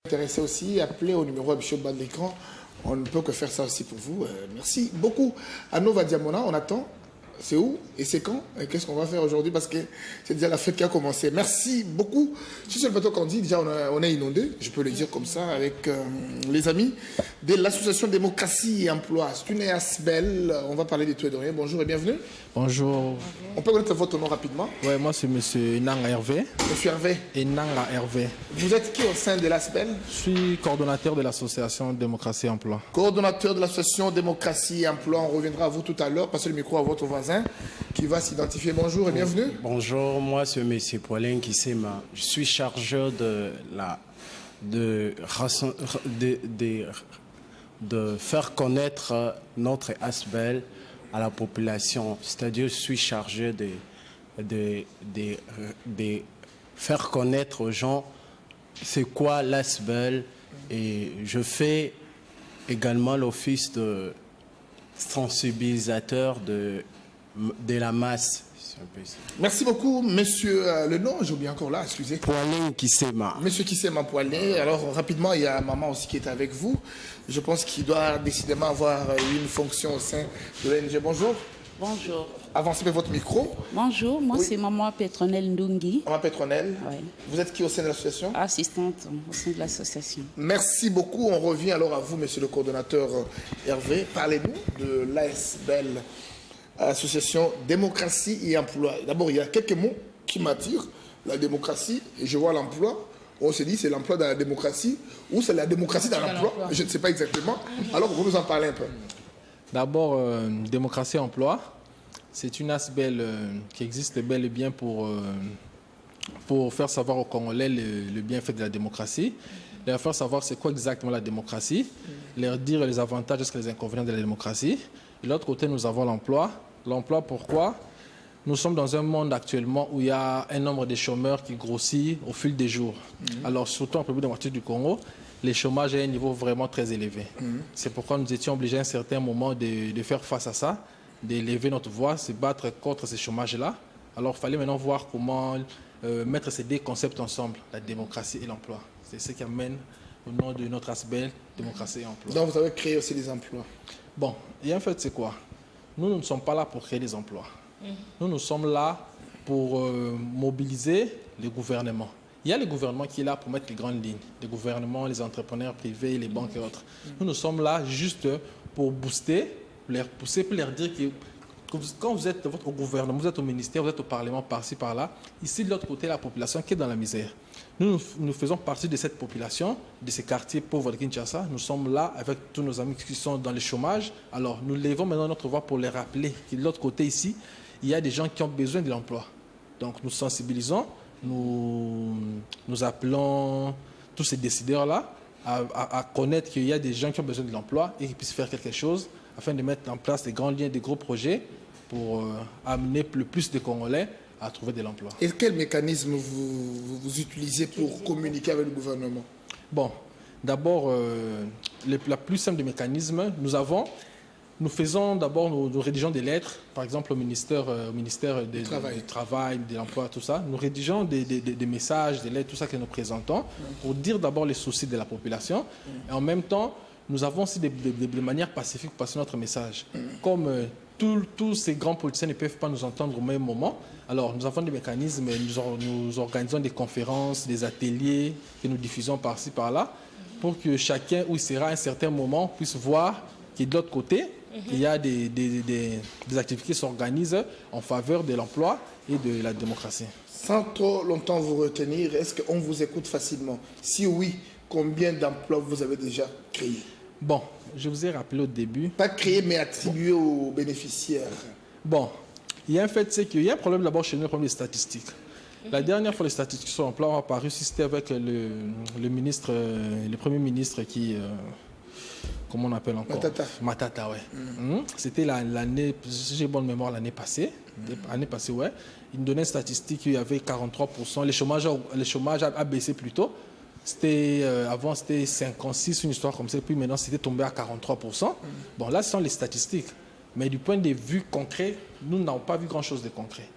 Intéressé aussi, appelez au numéro affiché au bas de l'écran. On ne peut que faire ça aussi pour vous. Merci beaucoup. Nova Diamona, on attend. C'est où et c'est quand? Et qu'est-ce qu'on va faire aujourd'hui? Parce que c'est déjà la fête qui a commencé. Merci beaucoup. Sur le bateau qu'on dit, déjà on est inondé, je peux le dire comme ça, avec les amis de l'association Démocratie et Emploi. C'est une ASBEL. On va parler des tout et de rien. Bonjour et bienvenue. Bonjour. On peut connaître votre nom rapidement? Oui, moi c'est M. Enanga Hervé. Monsieur Hervé. Enanga Hervé. Vous êtes qui au sein de l'ASBEL? Je suis coordonnateur de l'association Démocratie et Emploi. Coordonnateur de l'association Démocratie et Emploi. On reviendra à vous tout à l'heure. Passez le micro à votre voisin qui va s'identifier. Bonjour et bienvenue. Bonjour, moi c'est M. Paulin Kissema. Je suis chargeur de faire connaître notre ASBEL à la population. C'est-à-dire je suis chargé de faire connaître aux gens c'est quoi l'ASBEL, et je fais également l'office de sensibilisateur de la masse. Merci beaucoup, monsieur. Le nom, j'ai oublié encore là, excusez. Poilin Kissema. Monsieur Kissema Poilin. Alors, rapidement, il y a maman aussi qui est avec vous. Je pense qu'il doit décidément avoir une fonction au sein de l'ONG. Bonjour. Bonjour. Avancez votre micro. Bonjour, moi c'est Maman Petronelle Ndungi. Maman Petronelle. Oui. Vous êtes qui au sein de l'association? Assistante au sein de l'association. Merci beaucoup. On revient alors à vous, monsieur le coordonnateur Hervé. Parlez-nous de l'ASBEL, Association Démocratie et Emploi. D'abord, il y a quelques mots qui m'attirent. La démocratie, et je vois l'emploi. On se dit c'est l'emploi dans la démocratie ou c'est la démocratie dans l'emploi. Je ne sais pas exactement. Alors, vous nous en parlez un peu. D'abord, Démocratie et Emploi, c'est une ASBEL qui existe bel et bien pour faire savoir aux Congolais le bienfait de la démocratie, leur faire savoir c'est quoi exactement la démocratie, leur dire les avantages et les inconvénients de la démocratie. De l'autre côté, nous avons l'emploi. L'emploi, pourquoi? Nous sommes dans un monde actuellement où il y a un nombre de chômeurs qui grossit au fil des jours. Alors, surtout en République démocratique du Congo, le chômage est à un niveau vraiment très élevé. C'est pourquoi nous étions obligés à un certain moment de faire face à ça, d'élever notre voix, se battre contre ce chômage-là. Alors, il fallait maintenant voir comment mettre ces deux concepts ensemble, la démocratie et l'emploi. C'est ce qui amène au nom de notre ASBEL, Démocratie et Emploi. Donc, vous avez créé aussi des emplois. Bon, et en fait, c'est quoi? Nous ne sommes pas là pour créer des emplois. Nous sommes là pour mobiliser le gouvernement. Il y a le gouvernement qui est là pour mettre les grandes lignes. Les gouvernements, les entrepreneurs privés, les banques et autres. Nous sommes là juste pour booster, pour les pousser, pour leur dire que quand vous êtes au gouvernement, vous êtes au ministère, vous êtes au Parlement, par-ci, par-là, ici, de l'autre côté, la population qui est dans la misère. Nous faisons partie de cette population, de ces quartiers pauvres de Kinshasa. Nous sommes là avec tous nos amis qui sont dans le chômage. Alors, nous levons maintenant notre voix pour les rappeler que de l'autre côté, ici, il y a des gens qui ont besoin de l'emploi. Donc, nous sensibilisons, nous appelons tous ces décideurs-là à connaître qu'il y a des gens qui ont besoin de l'emploi et qui puissent faire quelque chose afin de mettre en place des grands liens, des gros projets pour amener le plus de Congolais à trouver de l'emploi. Et quel mécanisme vous utilisez pour communiquer avec le gouvernement? Bon, d'abord, la plus simple des mécanismes, nous faisons d'abord, nous rédigeons des lettres, par exemple au ministère du Travail, de l'Emploi, tout ça. Nous rédigeons des messages, des lettres, tout ça que nous présentons pour dire d'abord les soucis de la population. Et en même temps, nous avons aussi de manière pacifique passer notre message. Comme tous ces grands politiciens ne peuvent pas nous entendre au même moment, alors nous avons des mécanismes, nous organisons des conférences, des ateliers que nous diffusons par-ci, par-là, pour que chacun, où il sera à un certain moment, puisse voir que de l'autre côté, il y a des activités qui s'organisent en faveur de l'emploi et de la démocratie. Sans trop longtemps vous retenir, est-ce qu'on vous écoute facilement? Si oui, combien d'emplois vous avez déjà créés? Bon, je vous ai rappelé au début. Pas créé, mais attribué aux bénéficiaires. Bon, il y a un fait, c'est qu'il y a un problème d'abord chez nous, le problème des statistiques. La dernière fois, les statistiques sur l'emploi ont apparu, c'était avec le Premier ministre qui... comment on appelle encore? Matata, ouais. C'était l'année, si j'ai bonne mémoire, l'année passée. Ouais. Il nous donnait une statistique qu'il y avait 43%. Le chômage a baissé plutôt. Avant, c'était 56, une histoire comme ça. Puis maintenant, c'était tombé à 43%. Bon, là, ce sont les statistiques. Mais du point de vue concret, nous n'avons pas vu grand-chose de concret.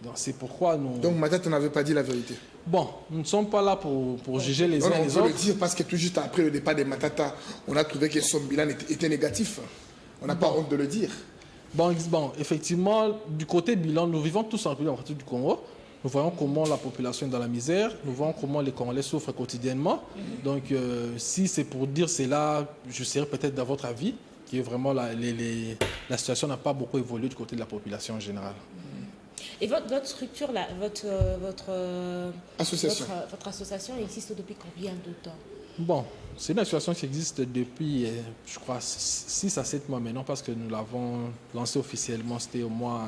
Donc c'est pourquoi nous... Donc Matata n'avait pas dit la vérité. Bon, nous ne sommes pas là pour juger les uns et les on peut autres. le dire parce que tout juste après le départ des Matata, on a trouvé que son bilan était négatif. On n'a pas honte de le dire. Bon, effectivement, du côté bilan, nous vivons tous en République démocratique du Congo. Nous voyons comment la population est dans la misère. Nous voyons comment les Congolais souffrent quotidiennement. Donc, si c'est pour dire cela, je serais peut-être dans votre avis, que vraiment la situation n'a pas beaucoup évolué du côté de la population en général. Et votre structure, là, votre association existe depuis combien de temps? Bon, c'est une association qui existe depuis, je crois, 6 à 7 mois maintenant, parce que nous l'avons lancée officiellement, c'était au mois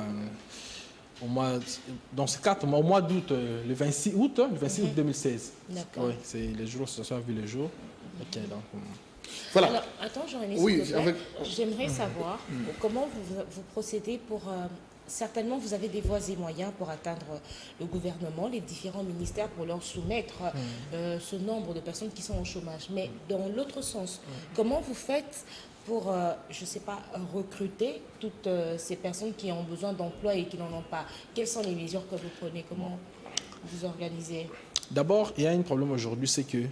dans ces 4 mois, au mois d'août, le 26 août 2016. D'accord. Oui, c'est les jours où l'association a vu le jour. Ok, donc... Voilà. Alors, attends, Jean-Rémy, Oui, s'il te plaît. J'aimerais savoir comment vous procédez pour... certainement, vous avez des voies et moyens pour atteindre le gouvernement, les différents ministères, pour leur soumettre ce nombre de personnes qui sont au chômage. Mais dans l'autre sens, comment vous faites pour, je ne sais pas, recruter toutes ces personnes qui ont besoin d'emploi et qui n'en ont pas? Quelles sont les mesures que vous prenez? Comment vous organisez? D'abord, il y a un problème aujourd'hui, c'est qu'il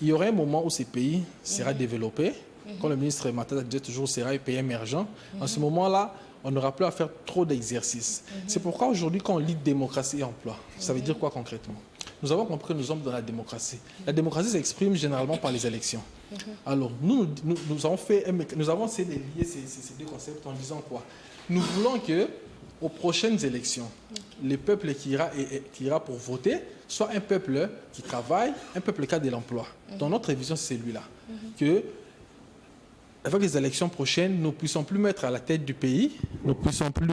y aura un moment où ces pays sera développé. Comme le ministre Matata disait toujours, sera un pays émergent. En ce moment-là, on n'aura plus à faire trop d'exercices. C'est pourquoi aujourd'hui, quand on lit démocratie et emploi, ça veut dire quoi concrètement? Nous avons compris que nous sommes dans la démocratie. La démocratie s'exprime généralement par les élections. Alors, nous avons essayé de lier ces deux concepts en disant quoi? Nous voulons que, aux prochaines élections, le peuple qui ira pour voter soit un peuple qui travaille, un peuple qui a de l'emploi. Dans notre vision, c'est celui-là. Que, avec les élections prochaines, nous ne puissions plus mettre à la tête du pays, nous ne puissions plus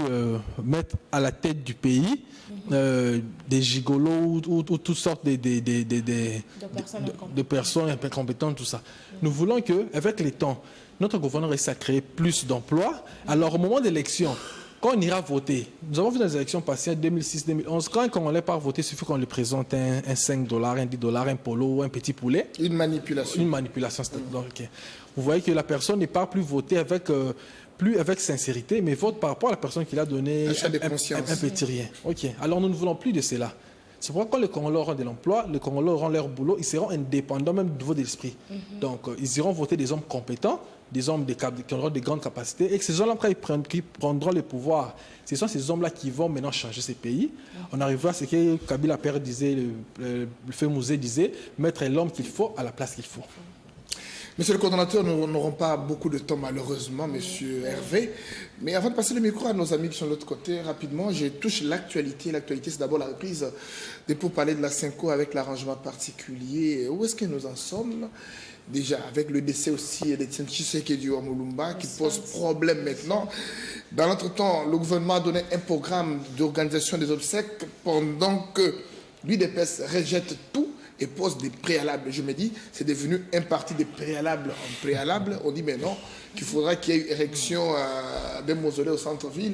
mettre à la tête du pays des gigolos ou toutes sortes de personnes incompétentes, tout ça. Nous voulons qu'avec les temps, notre gouvernement réussisse à créer plus d'emplois. Alors, au moment d'élection, quand on ira voter, nous avons vu dans les élections passées en 2006-2011, quand un Congolais part voter, il suffit qu'on lui présente un $5, un $10, un polo, un petit poulet. Une manipulation. Une manipulation. Donc, okay. Vous voyez que la personne ne part plus voter plus avec sincérité, mais vote par rapport à la personne qui l'a donné un petit rien. Ok. Alors nous ne voulons plus de cela. C'est pourquoi quand les Congolais auront de l'emploi, les Congolais auront leur boulot, ils seront indépendants même du niveau de l'esprit. Donc ils iront voter des hommes compétents, des hommes qui auront de grandes capacités, et que ces hommes-là, qui prendront le pouvoir, ce sont ces hommes-là qui vont maintenant changer ces pays. On arrivera à ce que Kabila Père disait, le fait Mouzé disait, mettre l'homme qu'il faut à la place qu'il faut. Monsieur le coordonnateur, nous n'aurons pas beaucoup de temps malheureusement, monsieur Hervé. Mais avant de passer le micro à nos amis qui sont de l'autre côté, rapidement, je touche l'actualité. L'actualité, c'est d'abord la reprise des pourparlers de la Cinco avec l'arrangement particulier. Où est-ce que nous en sommes? Déjà, avec le décès aussi d'Etienne Tshisekedi au Moulumba, qui pose problème maintenant. Dans notre temps, le gouvernement a donné un programme d'organisation des obsèques pendant que l'UDPS rejette tout et pose des préalables. Je me dis, c'est devenu un parti de préalable en préalable. On dit, mais non, qu'il faudra qu'il y ait une érection d'un mausolée au centre-ville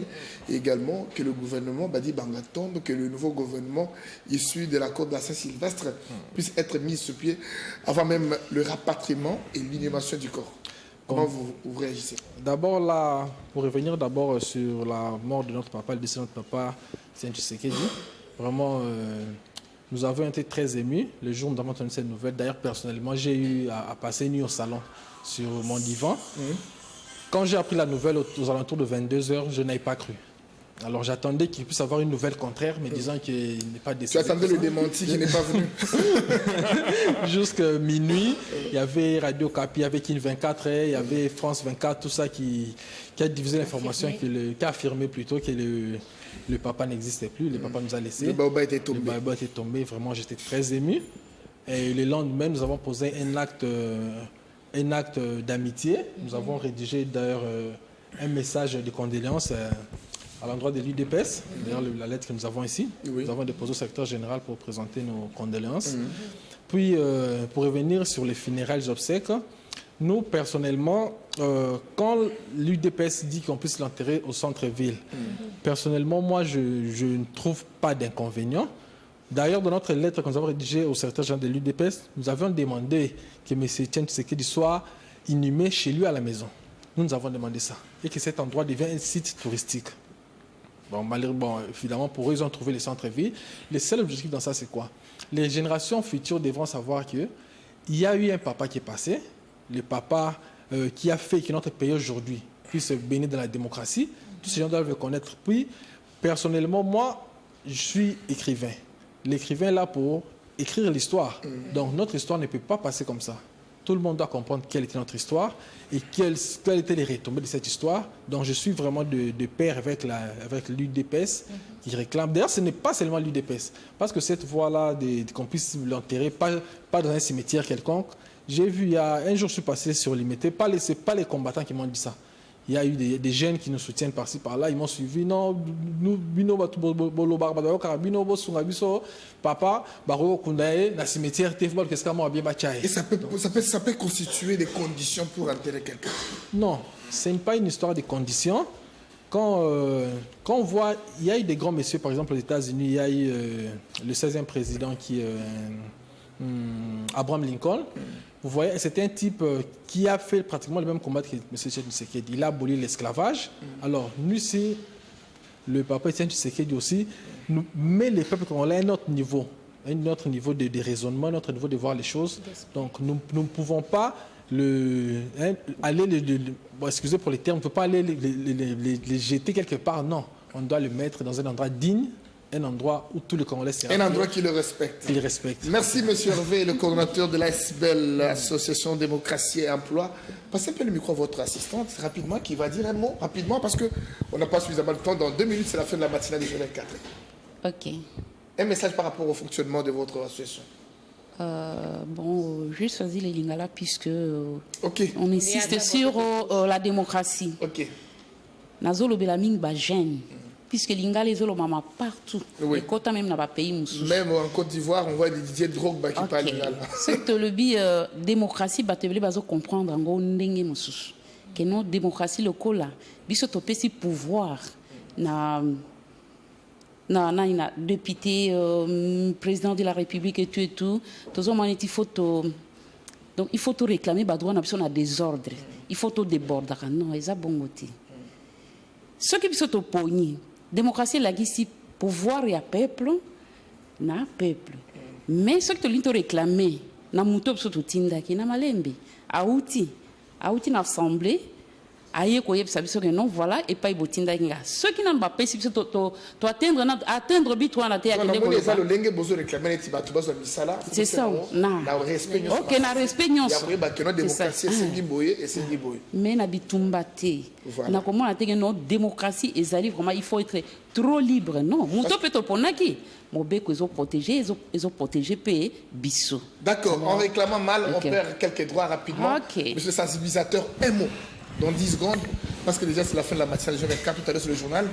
et également que le gouvernement Badi Banga tombe, que le nouveau gouvernement issu de la côte de la Saint-Sylvestre puisse être mis sur pied avant même le rapatriement et l'inhumation du corps. Comment vous réagissez? D'abord, là, pour revenir d'abord sur la mort de notre papa, le décès de notre papa, Etienne Tshisekedi, vraiment... nous avons été très émus le jour où nous avons entendu cette nouvelle. D'ailleurs, personnellement, j'ai eu à passer une nuit au salon sur mon divan. Quand j'ai appris la nouvelle aux alentours de 22 h, je n'avais pas cru. Alors j'attendais qu'il puisse avoir une nouvelle contraire, mais disant qu'il n'est pas décédé. Tu attendais le démenti qui n'est pas venu. Jusqu'à minuit, il y avait Radio Kapi, il y avait Kin 24, il y avait France 24, tout ça qui a diffusé l'information, qui a affirmé plutôt que le papa n'existait plus, le papa nous a laissé. Le Baoba était tombé. Le Baoba était tombé, vraiment j'étais très ému. Et le lendemain, nous avons posé un acte d'amitié. Nous avons rédigé d'ailleurs un message de condoléances à l'endroit de l'UDPS. D'ailleurs, la lettre que nous avons ici, nous avons déposé au secrétaire général pour présenter nos condoléances. Puis, pour revenir sur les funérailles des obsèques, nous, personnellement, quand l'UDPS dit qu'on puisse l'enterrer au centre-ville, personnellement, moi, je ne trouve pas d'inconvénient. D'ailleurs, dans notre lettre que nous avons rédigée au secrétaire général de l'UDPS, nous avions demandé que M. Etienne Tshisekedi soit inhumé chez lui à la maison. Nous avons demandé ça. Et que cet endroit devienne un site touristique. Bon, évidemment, pour eux, ils ont trouvé les centres-villes. Le seul objectif dans ça, c'est quoi? Les générations futures devront savoir qu'il y a eu un papa qui est passé, le papa qui a fait que notre pays aujourd'hui puisse bénir dans la démocratie. Tous ces gens doivent le connaître. Puis, personnellement, moi, je suis écrivain. L'écrivain est là pour écrire l'histoire. Donc, notre histoire ne peut pas passer comme ça. Tout le monde doit comprendre quelle était notre histoire et quelles étaient les retombées de cette histoire. Donc, je suis vraiment de pair avec l'UDPS qui réclame. D'ailleurs, ce n'est pas seulement l'UDPS. Parce que cette voie-là, qu'on puisse l'enterrer, pas dans un cimetière quelconque. J'ai vu, il y a un jour, je suis passé sur Limité. Ce n'est pas les combattants qui m'ont dit ça. Il y a eu des jeunes qui nous soutiennent par-ci, par-là. Ils m'ont suivi. Non, nous, papa, na cimetière, Et ça peut constituer des conditions pour enterrer quelqu'un? Non, ce n'est pas une histoire de conditions. Quand on voit, il y a eu des grands messieurs, par exemple aux États-Unis, il y a eu le 16e président qui Abraham Lincoln. Vous voyez, c'était un type qui a fait pratiquement le même combat que M. Tshisekedi. Il a aboli l'esclavage. Alors, nous, ici, le papa Tshisekedi aussi, nous met les peuples congolais à un autre niveau de raisonnement, un autre niveau de voir les choses. Donc, nous ne pouvons pas excusez pour les termes, on ne peut pas aller les jeter quelque part. Non, on doit le mettre dans un endroit digne, un endroit où tous les Congolais se un endroit qui le respecte. Qui le respecte. Merci, M. Hervé, le coordonnateur de l'ASBEL, l'Association Démocratie et Emploi. Passez un peu le micro à votre assistante, rapidement, qui va dire un mot, rapidement, parce qu'on n'a pas suffisamment de temps. Dans 2 minutes, c'est la fin de la matinale du 24. Ok. Un message par rapport au fonctionnement de votre association. J'ai choisi les Lingala puisque on insiste sur la démocratie. Ok. Nazolo Belaming Bajen. Puisque Lingala les Maman partout. Oui. Et même dans le pays. Même en Côte d'Ivoire, on voit des Didier Drogba qui parlent Lingala. C'est le démocratie, il faut comprendre que notre démocratie locale, il faut que pouvoir na député, président de la République et tout. Donc il faut tout réclamer, on a des ordres. Il faut tout déborder. Non, ils ont bon côté. Ce qui sont opposés, démocratie la ici pouvoir et peuple, na peuple. Mais ce que tu réclamer, na muto tout tinda qui na malembe, auti na assemblée, aïe quoi yeb que non voilà et pas botinda kinga. Ce qui n'ont pas payé si tu atteindre but toi na terre. C'est ça. Na respect. Ok na respect nyons. Démocratie c'est giboye et c'est giboye. Mais na bitumbate. Na comment na tege notre démocratie ezali vraiment il faut être trop libre non. Muto peut ponaki. Mobeko ils ont protégé pays bisso. D'accord, en réclamant mal on perd quelques droits rapidement. Monsieur le sensibilisateur, un mot. Dans 10 secondes, parce que déjà c'est la fin de la matinale, je vais tout à l'heure sur le journal.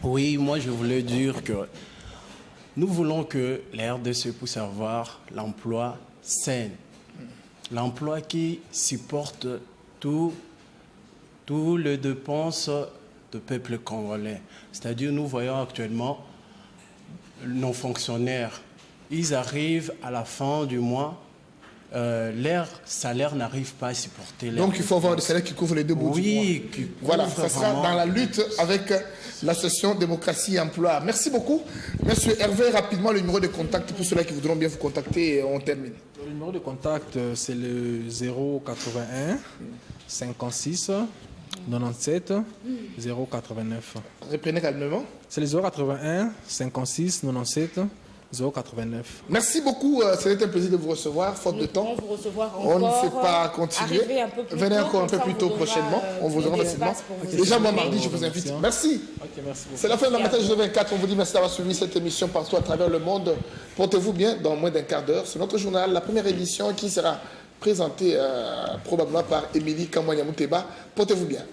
Oui, moi je voulais dire que nous voulons que la RDC puisse avoir l'emploi sain. L'emploi qui supporte tout les dépenses du peuple congolais. C'est-à-dire nous voyons actuellement nos fonctionnaires, ils arrivent à la fin du mois, leur salaire n'arrive pas à supporter. Donc il faut avoir des salaires qui couvrent les deux bouts du mois. Oui, voilà, ça sera dans la lutte avec l'association Démocratie et Emploi. Merci beaucoup. Monsieur Hervé, rapidement le numéro de contact pour ceux-là qui voudront bien vous contacter et on termine. Le numéro de contact, c'est le 081 56 97 089. Reprenez calmement. C'est le 081 56 97 089. Merci beaucoup, c'était un plaisir de vous recevoir, faute de temps. On ne sait pas continuer. Venez encore un peu plus tôt prochainement, on vous aura facilement. Déjà moi mardi, je vous invite. Merci. C'est la fin de la matinale du 24, on vous dit merci d'avoir suivi cette émission partout à travers le monde. Portez-vous bien dans moins d'un quart d'heure. C'est notre journal, la première édition qui sera présentée probablement par Émilie Kamwanya Mouteba. Portez-vous bien.